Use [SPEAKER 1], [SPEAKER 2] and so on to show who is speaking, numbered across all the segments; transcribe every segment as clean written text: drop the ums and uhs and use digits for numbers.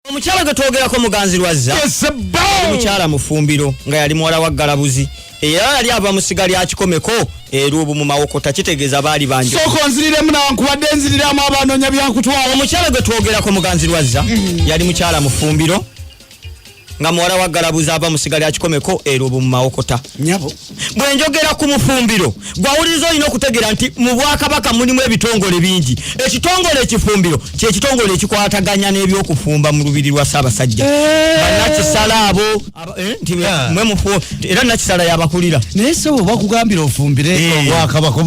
[SPEAKER 1] Omukyala gwe twogerako Muganzirwazza omukyala mufumbiro nga yali muwala wa Galabuzi era yali ava mu ssiga lya Kikomeko eruubu mu Mawokota kitegeeza baali banjo
[SPEAKER 2] soko nziriremu nankubadde nziriramu abanoonya byakutwala.
[SPEAKER 1] Omukyala gwe twogerako Muganzirwazza yali mukyala mufumbiro nga muwala wa Galabuzi ava mu ssiga lya Kikomeko eruubu mu Mawokota.
[SPEAKER 2] Nyabo
[SPEAKER 1] bwe njogera ku mufumbiro gwawuliriza olina okutegeera nti mu Bwakabaka mulimu ebitongole bingi. Ekitongole ekifumbiro kye kitongole ekikwataganya n'ebyokufumba mu lubiri lwa Ssaabasajja. Bannakisala abo mwe mufu era nakisala yabakulira.
[SPEAKER 2] Naye so bakugambira ofumbire Bwakabaka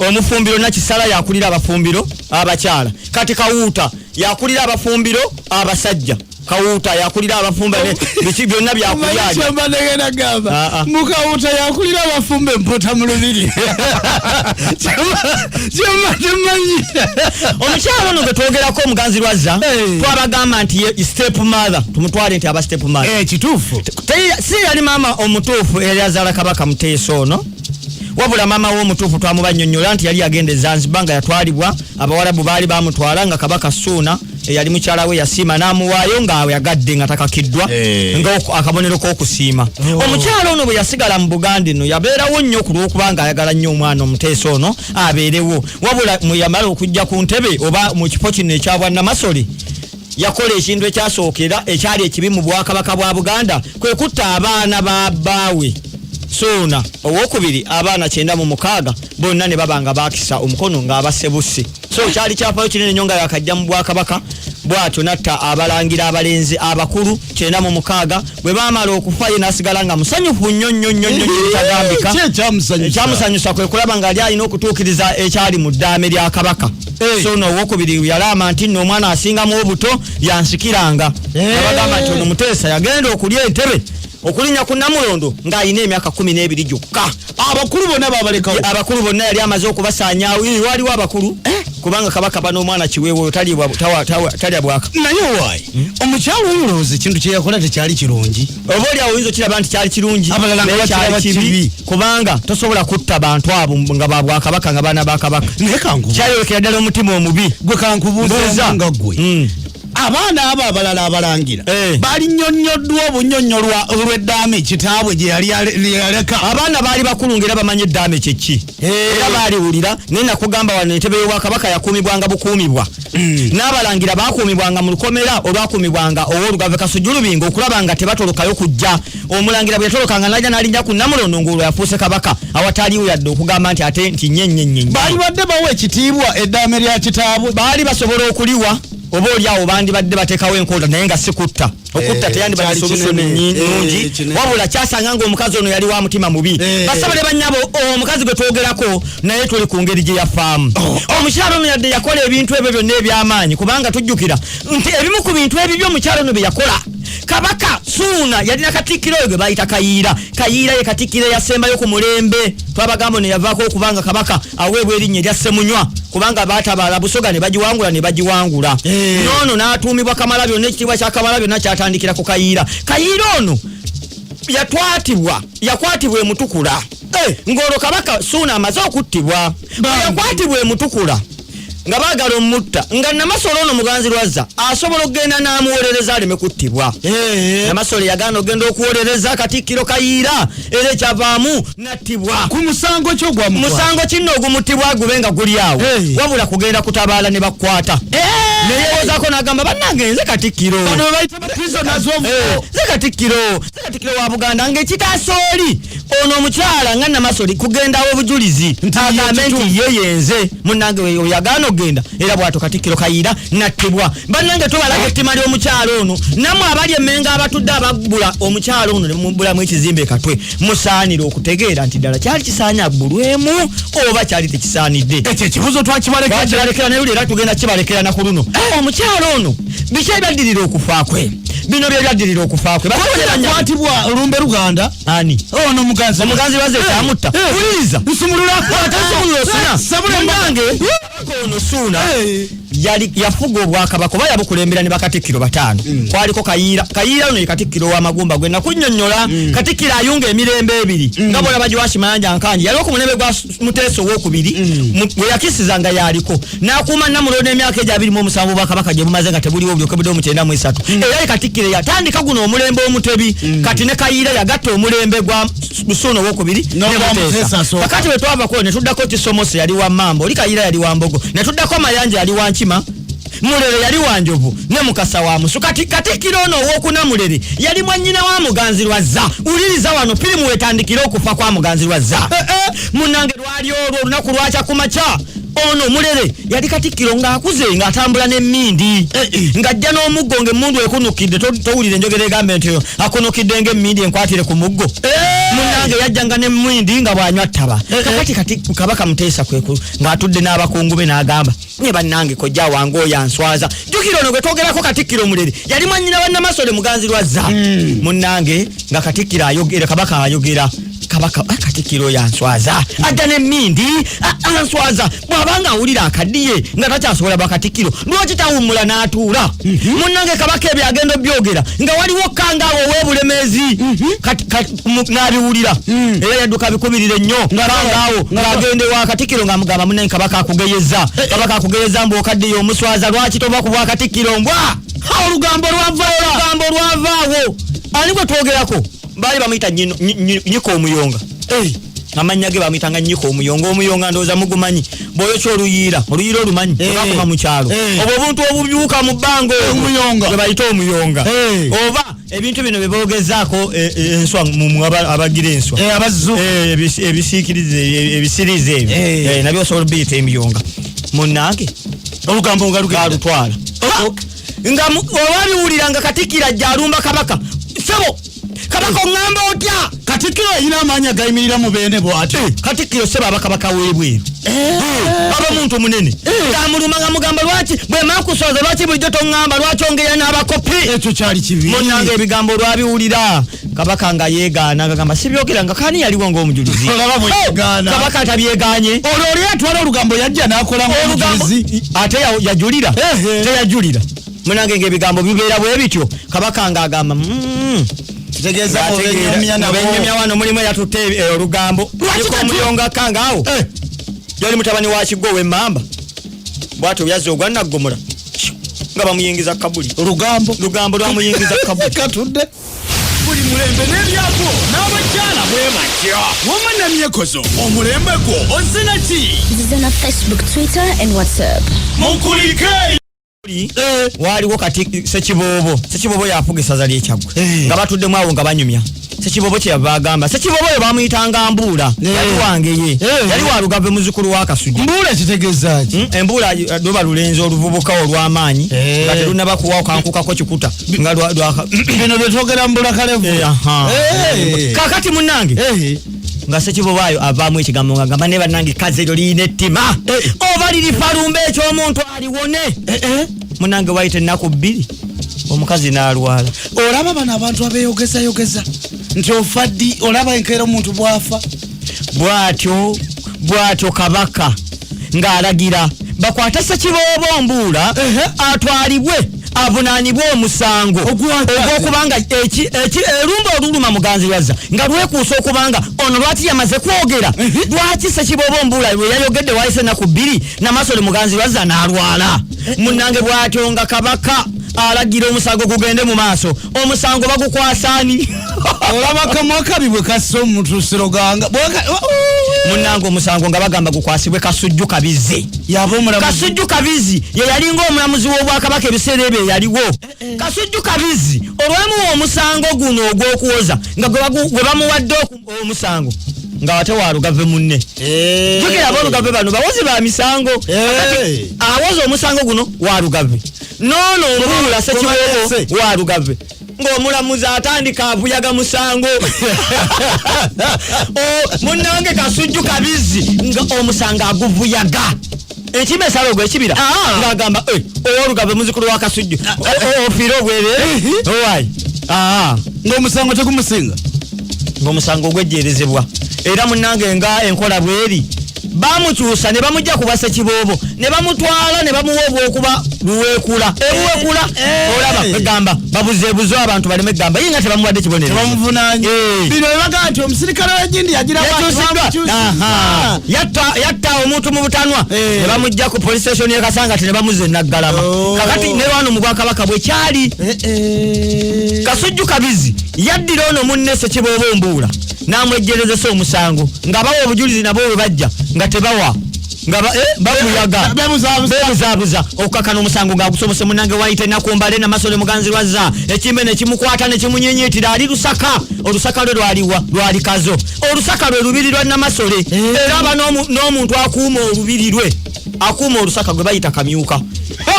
[SPEAKER 1] omufumbiro nakisala yakulira abafumbiro abakyala. Kati Kawuuta yakulira abafumbiro abasajja. Kawuuta yakulira abafumba biki byonna byakulya.
[SPEAKER 2] Chamba negena gamba. Mukawuuta yakulira abafumba empota mu lubiri. Chamba temanyi.
[SPEAKER 1] Omukyala ono gwe twogerako Muganzirwazza twabagamba nti step mother tumutwale nti aba step mother.
[SPEAKER 2] Kituufu.
[SPEAKER 1] Si yali mama omutuufu Eyazaala Kabaka Muteesa ono. Wabula mama w'omutuufu twamubannyonnyola nti yali agenda Zanzibar nga yatwalibwa Abawarabu baali bamutwala nga Kabaka Ssuuna yali mukyala we yasiima n'amuwaayo nga yagadde nga takakiddwa nga akabonero k'okusiima. Omukyala ono bwe yasigala mu Buganda eno yabeerawo nnyo ku lw'okubanga ayagala nnyo omwana Omuteesa ono abeerewo. Wabula yamala okujja ku ntebe oba mu kifo kino ekya Bwannamasole yakola ekintu ekyasookera ekyali ekibi mu Bwakabaka bwa Buganda kwe kutta abaana ba bbaawe Ssuuna. Owokubiri abaana 96 bonna ne babanga baakisa omukono ng'abasebusse. So kyali kyafayo kinene nnyo nga yakajja mu Bwakabaka bw'atyo natta abalangira abalenzi abakulu 96 bwe baamala okufa ye n'asigala nga musanyufu nnyo ekitagambika. Ekyamusanyusa kwe kulaba ng'ali alina okutuukiriza ekyali mu ddaame lya Kabaka. So n'owokubiri yalaama nti nno omwana asingamu obuto yansikiranga. Abagamba nti ono Muteesa yagenda okulya entebe okulinya ku Namulondo ng'ayina emyaka 12 gyokka.
[SPEAKER 2] Abakulu bonna babalekawo.
[SPEAKER 1] Abakulu bonna yali amaze okubasaanyaawo. Waliwo abakulu kubanga Kabaka bano omwana kiweewo talya bwaka.
[SPEAKER 2] Naye waayi omukyalo olowooza ekintu kye yakola tekyali kirungi.
[SPEAKER 1] Oba oli awo oyinza okiraba nti kyali kirungi
[SPEAKER 2] abalala nga bakyali kibi
[SPEAKER 1] kubanga tosobola kutta bantu abo nga ba Bwakabaka nga baana ba Kabaka.
[SPEAKER 2] Naye kankubuuza
[SPEAKER 1] kyayolekera ddala omutima omubi.
[SPEAKER 2] Gwe kankubuuza nga gwe abaana abo abalala abalangira bali nnyonnyoddwa obunyonnyo olw'eddaame kitaabwe gye yali yaleka.
[SPEAKER 1] Abaana baali bakulu ng'era bamanyi eddaame kye ki era baaliwulira. Naye nakugamba wano entebe y'Obwakabaka yakuumibwanga bukuumibwa. N'abalangira baakuumibwanga mu lukomera olwakuumibwanga ow'Olugave Kasujjulubinga okulaba nga tebatolokayo kujja. Omulangira bwe yatolokanga n'ajja n'alinnya ku Namulondo ng'olwo yafuuse Kabaka awataliwo yadde okugamba nti ate nti nnye.
[SPEAKER 2] Baali badde bawa ekitiibwa eddaame lya kitaabwe.
[SPEAKER 1] Baali basobola okuliwa oba oli awo bandibadde bateekawo enkola naye nga si kutta. Okutta teyandibadde solution nnungi wabula kyasanga ng'omukazi ono yali wa mutima mubi. Basabale bannyabo omukazi gwe twogerako naye tuli ku ngeri gye yafaamu. Omukyalo ono yadde yakola ebintu ebyo byonna eby'amaanyi kubanga tujjukira nti ebimu ku bintu ebyo omukyalo ono bye yakola Kabaka Ssuuna yalina katikkiro gwe bayita Kayiira. Kayiira ye katikkiro yasembayo ku mulembe. Twabagamba ne yavaako okubanga Kabaka aweebwa erinnya erya Ssemunywa kubanga baatabaala Busoga ne bagiwangula. Noono n'atuumibwa Kamalabyonna ekitiibwa kya Kamalabyonna kyatandikira ku Kayiira. Kayiira ono yakwatibwa emutukula ng'olwo Kabaka Ssuuna amaze okuttibwa. Yakwatibwa emutukula nga baagala omutta nga Namasole ono Muganzirwazza asobola okugenda n'amuwolereza aleme kuttibwa. Namasole yagaana okugenda okuwolereza Katikkiro Kayiira era ekyavaamu nattibwa.
[SPEAKER 2] Ku musango ki ogwamugwa?
[SPEAKER 1] Musango kinno ogumuttibwa gube nga guli awo wabula kugenda kutabaala ne bakwata. Neyewozaako n'agamba bannange nze Katikkiro.
[SPEAKER 2] Bano bayita prisoners of war.
[SPEAKER 1] Nze Katikkiro wa Buganda ng'ekitaasa oli ono omukyala nga Namasole kugendawo obujulizi agambe nti ye yenze munnange oyo yagaana genda era bwato Katikkiro Kayiira nattibwa. Bannange tubalaga ettima ly'omukyalo ono nammwe abali emmenga abatudde ababbula omukyalo ono ne mubbulamu ekizimbe katwe musaanira okutegeera nti ddala kyali kisaanye abbulwemu oba kyali tekisaanidde.
[SPEAKER 2] Ekyo ekibuzo twakibalekera
[SPEAKER 1] naye era tugenda kibalekera na ku luno. Omukyalo ono biki ebyaddirira okufa kwe? Bino bye byaddirira okufa kwe.
[SPEAKER 2] Bakwatibwa olumbe Luganda.
[SPEAKER 1] Ani?
[SPEAKER 2] Ono
[SPEAKER 1] Muganzirwazza kyamutta. Uliriza.
[SPEAKER 2] Nsumulula.
[SPEAKER 1] Sabule mbange. Ono Ssuuna yali yafuga obwakabaka baya bukulembera ne bakatikiro batano kwaliko kayira no katikkiro wa magumba gwe nakunnyonnyola katikkiro ayunga emirembe ebiri nga bola bajiwashi mayanja nkanji yali okumunebe gwa Muteesa owokubiri we yakisizanga yaliko nakuma namulone emyaka eja 27 bakabaka gye bumaze nga tebuliwo byoke budo mu 93 era katikkiro yatandika guno omulembe omutebi kati ne kayira yagatta omulembe gwa Busuuno owokubiri ne Muteesa kakati we twavako ne tuddako Kisomose yali wa Mambo oli kayira yali wa Mbogo ne tuddako Mayanja yali wa Nkima Mulere yali wa Njovu ne Mukasa wa Musu Katikkiro ono owokuna Mulere yali mwannyina wa Muganzirwazza uliriza wano firimu wetandikira okufa kwa Muganzirwazza munange lwali olwo olunaku lwacha kumacha ono Mulere yali Katikkiro ng'akuze ng'atambula n'emmindi ng'ajja n'omuggo ng'emmundu ekunukidde towulire enjogera egamba nti akunukidde ng'emmindi enkwatire ku muggo munange yajjanga n'emmindi nga bw'anywa ttaba kati Kabaka Muteesa kwekulu ng'atudde n'abakungu be n'agamba ne bannange kojja wange oyo answaza jjukira ono gwe twogerako Katikkiro Mulere yali mwannyina wa Namasole Muganzirwazza munnange nga Katikkiro ayogera Kabaka ayogera Kabaka Katikkiro yanswaza adda n'emmindi answaza bw'abanga awulira akaddiye nga takyasobola Bakatikkiro lwaki tawummula n'atuula munnange Kabaka ebyo agenda byogera nga waliwo kangaawo ow'obulemeezi n'abiwulira era yadduka bikubirire nnyo kangaawo ng'agende wa Katikkiro ng'amugamba munnange Kabaka akugeyeza mbu okaddiye omuswaza lwaki tova ku Bwakatikkiro mbwa olugambo lwavaawo ani gwe twogerako bali bamuyita Nyiko Omuyonga amanya ge bamuyitanga Nyiko Omuyonga ndoza mugumanyi boyo kyo oluyira olumanyi olwakoma mu kyalo obwo obuntu obubyuka mu bbango Omuyonga bayita Omuyonga oba ebintu bino bebogezaako enswa mu abagira enswa abazzu ebisiikirize ebisirize ebyo nabyo osobola biyita emiyonga munnange olugambo nga lutwala nga obabiwuliranga Katikkiro ajja alumba Kabaka sebo Kabaka ngamba otya Katikkiro yina amanya gayimirira mu bene bw'ate Katikkiro sebo abakabaka webweru aba muntu munene kamuluma nga mugamba lwaki bwe makusoza lwaki bulijjo tongamba lwaki ongera n'abakopi ekyo kyali kibi munnange ebigambo lwabiwulira Kabaka nga yeegaana agamba sibyogera nga kani yaliwo ng'omujulizi Kabaka atabyeganye olwo yatwala olugambo yajja n'akola omujulizi ate yajulira teyajulira munnange ng'ebigambo bibeera bwe bityo Kabaka nga agamba tegeza obenyemya wano mulimu yatutte olugambo Nyiko Omuyonga kangaawo yali mutabani wa Kigo w'Emmamba bw'atyo yazze ogwa Naggomola nga bamuyingiza kabuli olugambo lwamuyingiza kabuli katudde buli mulembe n'ebyako n'abakyala bwe batya wamannamyekozo omulembe gwo ozina ki
[SPEAKER 3] zizana Facebook, Twitter and WhatsApp
[SPEAKER 1] Mukulikeeyo waliwo kati Sekiboobo yafuga essaza ly'Ekyaggwe nga batuddemu awo nga banyumya Sekiboobo kye yava agamba Sekiboobo oyo bamuyitanga Mbuula yali wange ye yali wa Lugave muzukulu wa Kasujja Mbuula kitegeeza ki Embuula lwe lulenzi oluvubuka olw'amaanyi nga terunnaba kuwaawo kankukako kikuta nga bino bye twogera Mbuula Kalevu kakati munnange nga Sekiboobo ayo avaamu ekigambo nga gamba ne bannange kazero liyina ettima oba liri falumba eky'omuntu aliwone munnange wayita ennaku 2 omukazi n'alwala olaba bano abantu abeeyogeza nti ofaddi olaba enkeera omuntu bw'afa bw'atyo Kabaka ng'alagira bakwate Sekiboobo Mbuula atwalibwe avunaanibwe omusango ogw'okubanga erumba oluluma Muganzirwazza nga lwekuusa okubanga ono lwaki yamaze kwogera lwaki Sekiboobo Mbuula we yayogedde wayise ennaku 2 Namasole Muganzirwazza n'alwala munnange bw'atyo nga Kabaka alagira omusango gugende mu maaso omusango bagukwasaani olaba kamwakabi bwe kassa omuntu siroganga munnange omusango nga bagamba gukwasibwe Kasujju Kabizi Kasujju Kabizi ye yalinga omulamuzi w'Obwakabaka ebiseera ebyo yaliwo Kasujju Kabizi olwemuwa omusango guno ogw'okuwoza nga gwe bamuwadde omusango nga ate wa Lugave munne jukira Lugave bano bawozi ba misango awoza omusango guno wa Lugave nono Mbuula Sekiboobo wa Lugave ng'omulamuzi atandika avuyaga musango munnange Kasujju Kabizi nga omusango aguvuyaga ekimesalo gwe kibira ng'agamba Lugave muzukulu wa Kasujju ofiire obwere owaayi ng'omusango tegumusinga ng'omusango gwejjerezebwa era munnange nga enkola bweri bamukyusa ne bamujja kubasa kibobo ne bamutwala ne bamuwa obwokuba luweekula olaba egamba babuzeebuzo abantu baleme egamba yinga tebamuwadde kibonero
[SPEAKER 2] tebamuvunanye bino ebaga nti omusirikale w'egindi yagira
[SPEAKER 1] yatta omuntu mu butanwa ne bamujja ku police station ye Kasanga ne bamuze naggalama kakati ne wano mu Bwakabaka bwe kyali Kasujju Kabizi yaddira ono munne Ssekiboobo Mbuula namwejjerezesa omusango nga bawa obujulizi nabo bwe bajja nga tebawa nga babuyaga bebuzabuza okukakana omusango ng'agusomose munange wayite nakumbale namasole muganzirwaza ekimbe ne kimukwata ne kimunyenyetira ali Lusaka olusaka lwe lwali Kazo olusaka lwe lubiri lwa Namasole era aba n'omuntu akuuma olubiri lwe akuuma olusaka gwe bayita Kamyuka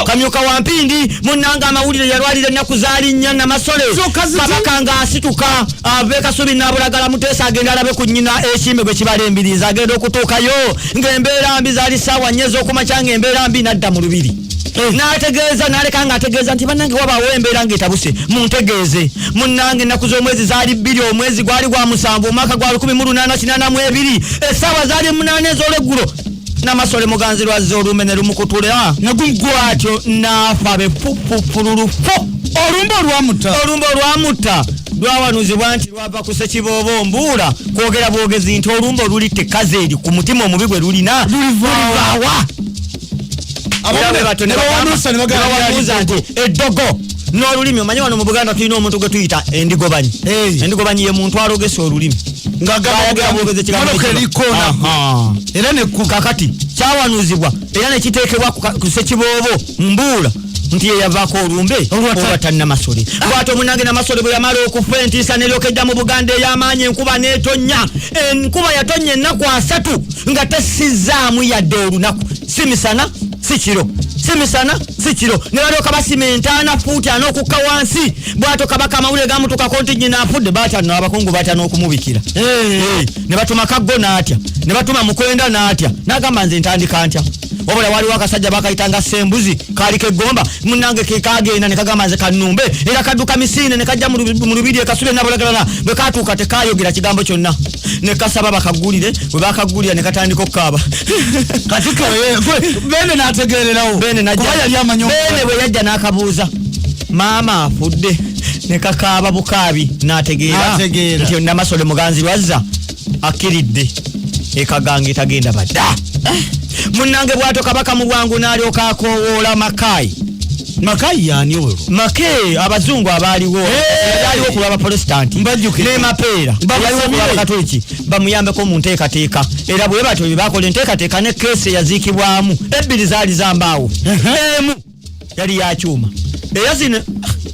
[SPEAKER 1] Kamyuka wa Mpindi munanga amawulire yalwalira ennaku zaali nnya Namasole Kabaka ng'asituka ave Kasubi n'abulagala Muteesa agenda alabe ku nnyina ekimbe gwe kibala embiriiza agenda okutuukayo ng'embeera mbi zaali ssaawa nnya ez'okumakya ng'embeera mbi nadda mu lubiri n'ategeeza n'aleka ng'ategeeza nti bannange wabaawo embeera ng'etabuse muntegeeze munnange ennaku z'omwezi zaali 2 omwezi gwali gwa 7 omwaka gwa 1882 essaawa zaali 8 ez'olweggulo Namasole muganzirwaza olume ne lumukutula negugwatyo n'afa bepupupululufu olumba olwamutta lwawanuzibwa nti lwava ku Ssekiboobo Mbuula kwogera bwogezi nti olumba oluli tekaze eri ku mutima omubi gwe lulina lulivaawa bawanuuza nti eddogo n'olulimi omanyi wano mu Buganda tulina omuntu gwe tuyita endigobanyi endigobanyi ye muntu alogesa olulimi era kakati kyawanuzibwa era nekiteekebwa ku Ssekiboobo Mbuula nti yeyavaako olumbe olwata Namasole bw'atyo munange Namasole bwe yamala okufa entiisa neryokedda mu Buganda ey'amaanyi enkuba n'etonnya enkuba yatonnya ennaku 3 nga tessizaamu yadde olunaku si misana si kiro ne balyoka basimentaana fuuti an'okukka wansi bw'atyo Kabaka amawulire gamutukako nti nnyina afudde batya no abakungu batya n'okumubikira ne batuma Kaggo n'atya ne batuma Mukwenda n'atya n'agamba nze ntandika ntya wabula waliwo akasajja bakayitanga Ssembuzi kaliko eggomba munnange kagenda ne kagamba nze kannumbe era kadduka Misine ne kajja mu lubiri Kasule n'abulagalala bwe katuuka tekayogera kigambo kyonna ne kasaba bakagulire bwe bakagulira ne katandika okukaaba
[SPEAKER 2] katika bene n'ategeererawo bene
[SPEAKER 1] bwe yajja n'akabuuza maama afudde ne kakaaba bukaabi n'ategeera nti Namasole muganzirwaza akiridde ekagange tagenda badda munnange bw'atyo Kabaka mu bwangu n'alyoka akoowoola Makayi yani olwo Make abazungu abaaliwo yaliwo ku lw'Abaprotestanti ne Mapeera yaliwo ku lw'Abakatoliki bamuyambeko mu nteekateeka era bwe batyo bye bakola enteekateeka ne keesi eyaziikibwamu ebbiri zaali zambaawo emu yali yakyuma era zino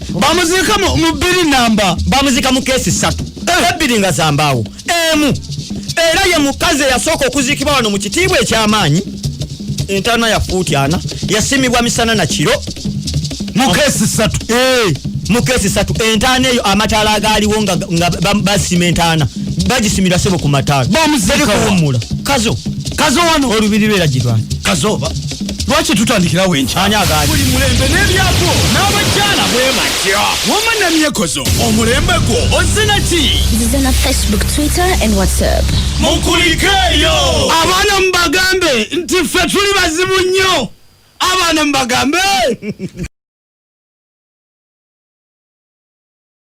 [SPEAKER 1] bamuziika mu 2 namba bamuziika mu keesi 3 ebbiri nga zambaawo emu era ye mukazi eyasooka okuziikibwa wano mu kitiibwa eky'amaanyi entaana ya fuuti 4 yasimibwa misana na kiro mu keesi 3 mu keesi 3 entaana eyo amataala agaaliwo nga basima entaana bagisimira sebo ku mataala bamuziikawummula kazo wano olubiri lwera gitwala kazoba lwaki tutandikirawo enkyanya agaali buli mulembe n'ebyako n'abakyala bwe batya wamannamyekozo omulembe gwo ozina ki
[SPEAKER 3] Zizana Facebook, Twitter and WhatsApp.
[SPEAKER 2] Mukulikeeyo abaana mubagambe nti ffe tuli bazibu nnyo abaana mubagambe